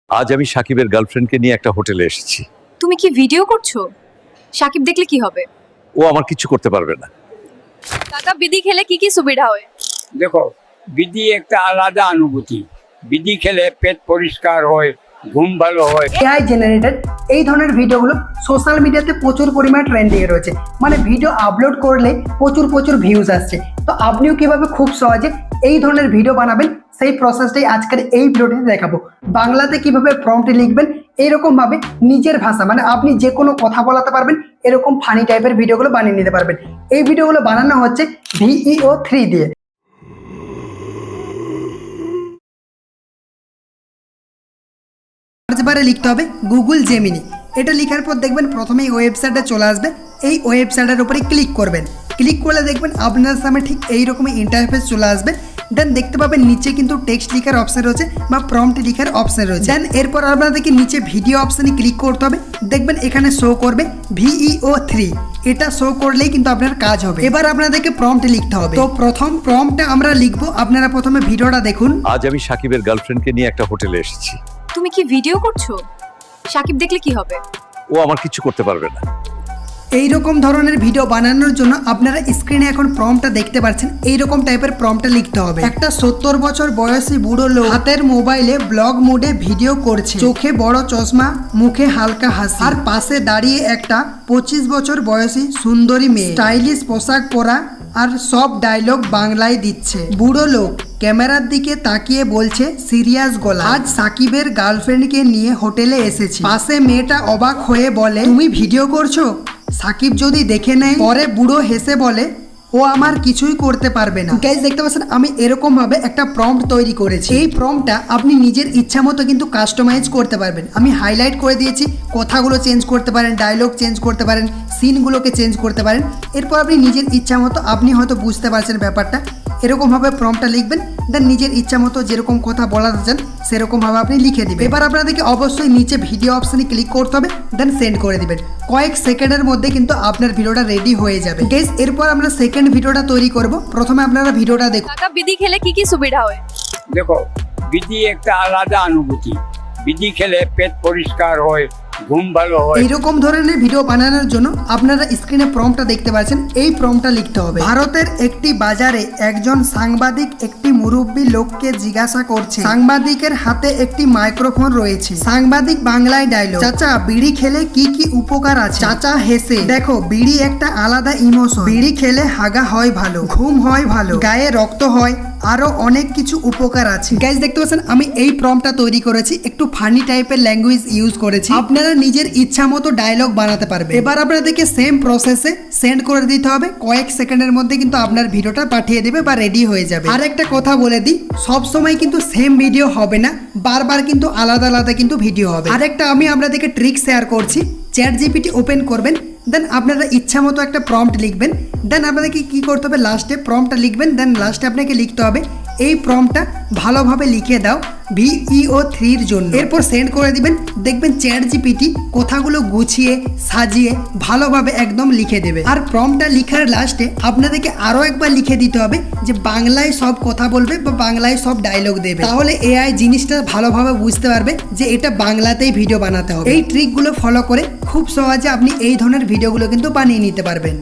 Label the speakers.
Speaker 1: আজ আমি সাকিবের গার্লফ্রেন্ডকে নিয়ে একটা হোটেলে এসেছি।
Speaker 2: তুমি কি ভিডিও করছো? সাকিব দেখলে কি হবে?
Speaker 1: ও আমার কিছু করতে পারবে না।
Speaker 2: কাকা বিধি খেলে কি কি সুবিধা হয়?
Speaker 3: দেখো, বিধি একটা আলাদা অনুভূতি। বিধি খেলে পেট পরিষ্কার হয়, ঘুম ভালো হয়।
Speaker 4: এআই জেনারেটেড এই ধরনের ভিডিওগুলো সোশ্যাল মিডিয়াতে প্রচুর পরিমাণে ট্রেন্ডিং এ রয়েছে। মানে ভিডিও আপলোড করলে প্রচুর ভিউজ আসছে। তো আপনিও কিভাবে খুব সহজে এই ধরনের ভিডিও বানাবেন সেই প্রসেসটাই আজকের এই ভিডিওটিতে দেখাবো। বাংলাতে কিভাবে প্রম্পট লিখবেন এইরকম ভাবে নিজের ভাষা, মানে আপনি যে কোনো কথা বলাতে পারবেন, এরকম ফানি টাইপের ভিডিওগুলো বানিয়ে নিতে পারবেন। এই ভিডিওগুলো বানানো হচ্ছে VEO3 দিয়ে। সার্চ বারে লিখতে হবে গুগল জেমিনি। এটা লেখার পর দেখবেন প্রথমেই ওয়েবসাইটে চলে আসবে। এই ওয়েবসাইটের উপরে ক্লিক করবেন। ক্লিক করলে দেখবেন আপনার সামনে ঠিক এইরকমই ইন্টারফেস চলে আসবে। দেন দেখতে পাবেন নিচে কিন্তু টেক্সট লেখার অপশন রয়েছে বা প্রম্পট লেখার অপশন রয়েছে। দেন এরপর আপনাদেরকে নিচে ভিডিও অপশনে ক্লিক করতে হবে। দেখবেন এখানে শো করবে VEO3। এটা শো করলেই কিন্তু আপনার কাজ হবে। এবার আপনাদেরকে প্রম্পট লিখতে হবে। তো প্রথম প্রম্পটটা আমরা লিখবো। আপনারা প্রথমে ভিডিওটা দেখুন।
Speaker 1: আজ আমি সাকিবের গার্লফ্রেন্ডকে নিয়ে একটা হোটেলে এসেছি।
Speaker 2: তুমি কি ভিডিও করছো? সাকিব দেখলে কি হবে?
Speaker 1: ও আমার কিছু করতে পারবে না।
Speaker 4: এইরকম ধরনের ভিডিও বানানোর জন্য আপনারা স্ক্রিনে এখন প্রম্পটটা দেখতে পাচ্ছেন। এইরকম টাইপের প্রম্পটটা লিখতে হবে। একটা 70 বছর বয়সী বুড়ো লোক হাতের মোবাইলে ব্লগ মোডে ভিডিও করছে। চোখে বড় চশমা, মুখে হালকা হাসি, আর পাশে দাঁড়িয়ে একটা 25 বছর বয়সী সুন্দরী মেয়ে স্টাইলিশ পোশাক পরা, আর সব ডায়লগ বাংলায় দিচ্ছে। বুড়ো লোক ক্যামেরার দিকে তাকিয়ে বলছে সিরিয়াস গলা, আজ সাকিবের গার্লফ্রেন্ডকে নিয়ে হোটেলে এসেছি। পাশে মেয়েটা অবাক হয়ে বলে, তুমি ভিডিও করছো? সাকিব যদি দেখে নেয়? পরে বুড়ো হেসে বলে, ও আমার কিছুই করতে পারবে না। গাইস দেখতে পাচ্ছেন আমি এরকম ভাবে একটা প্রম্পট তৈরি করেছি। এই প্রম্পটটা আপনি নিজের ইচ্ছা মতো কিন্তু কাস্টমাইজ করতে পারবেন। আমি হাইলাইট করে দিয়েছি, কথাগুলো চেঞ্জ করতে পারেন, ডায়লগ চেঞ্জ করতে পারেন, সিনগুলোকে চেঞ্জ করতে পারেন। এরপর আপনি নিজের ইচ্ছা মতো, আপনি হয়তো বুঝতে পারছেন ব্যাপারটা, এরকমভাবে প্রম্পটটা লিখবেন। দেন নিজের ইচ্ছা মতো যেরকম কথা বলাতে চান সেরকমভাবে আপনি লিখে দিবেন। এবার আপনাদেরকে অবশ্যই নিচে ভিডিও অপশানে ক্লিক করতে হবে। দেন সেন্ড করে দিবেন। কয়েক সেকেন্ডের মধ্যে কিন্তু আপনার ভিডিওটা রেডি হয়ে যাবে। গাইস এরপর আমরা সেকেন্ড ভিডিওটা তৈরি করব। প্রথমে আপনারা ভিডিওটা দেখুন।
Speaker 2: কাকা বিধি খেলে কি কি সুবিধা হয়?
Speaker 3: দেখো, বিধি একটা আলাদা অনুভূতি। বিধি খেলে পেট পরিষ্কার হয়, ঘুম ভালো হয়।
Speaker 4: এইরকম ধরনের ভিডিও বানানোর জন্য আপনারা স্ক্রিনে প্রম্পটটা দেখতে পাচ্ছেন। এই প্রম্পটটা লিখতে হবে। ভারতের একটি বাজারে একজন সাংবাদিক একটি মুরব্বী লোককে জিজ্ঞাসা করছে। সাংবাদিকের হাতে একটি মাইক্রোফোন রয়েছে। সাংবাদিক বাংলায় ডায়লগ, চাচা বিড়ি খেলে কি কি উপকার আছে? চাচা হেসে, দেখো বিড়ি একটা আলাদা ইমোশন। বিড়ি খেলে হাগা হয় ভালো, ঘুম হয় ভালো, গায়ে রক্ত হয়, আরো অনেক কিছু উপকার আছে। গাইস দেখতে পাচ্ছেন আমি এই প্রম্পটটা তৈরি করেছি, একটু ফানি টাইপের ল্যাঙ্গুয়েজ ইউজ করেছি। আপনারা নিজের ইচ্ছা মতো ডায়লগ বানাতে পারবেন। এবার আপনাদেরকে সেম প্রসেসে সেন্ড করে দিতে হবে। কয়েক সেকেন্ডের মধ্যে কিন্তু আপনার ভিডিওটা পাঠিয়ে দেবে বা রেডি হয়ে যাবে। আর একটা কথা বলে দিই, সব সময় কিন্তু সেম ভিডিও হবে না, বারবার কিন্তু আলাদা আলাদা কিন্তু ভিডিও হবে। আর একটা আমি আপনাদেরকে ট্রিক শেয়ার করছি। ChatGPT ওপেন করবেন। দেন আপনারা ইচ্ছা মতো একটা প্রম্পট লিখবেন। দেন আপনাদেরকে কি করতে হবে, লাস্টে প্রম্পটটা লিখবেন। দেন লাস্টে আপনাকে লিখতে হবে এই প্রম্পটটা ভালোভাবে লিখে দাও VEO3 জন্য। এরপর সেন্ড করে দিবেন। দেখবেন ChatGPT কথাগুলো গুছিয়ে সাজিয়ে ভালোভাবে একদম লিখে দেবে। আর প্রম্পটটা লিখার লাস্টে আপনাদেরকে আরো একবার লিখে দিতে হবে যে বাংলায় সব কথা বলবে বা বাংলায় সব ডায়লগ দেবে। তাহলে AI জিনিসটা ভালোভাবে বুঝতে পারবে যে এটা বাংলাতেই ভিডিও বানাতে হবে। এই ট্রিকগুলো ফলো করে খুব সহজে আপনি এই ধরনের ভিডিওগুলো কিন্তু বানিয়ে নিতে পারবেন।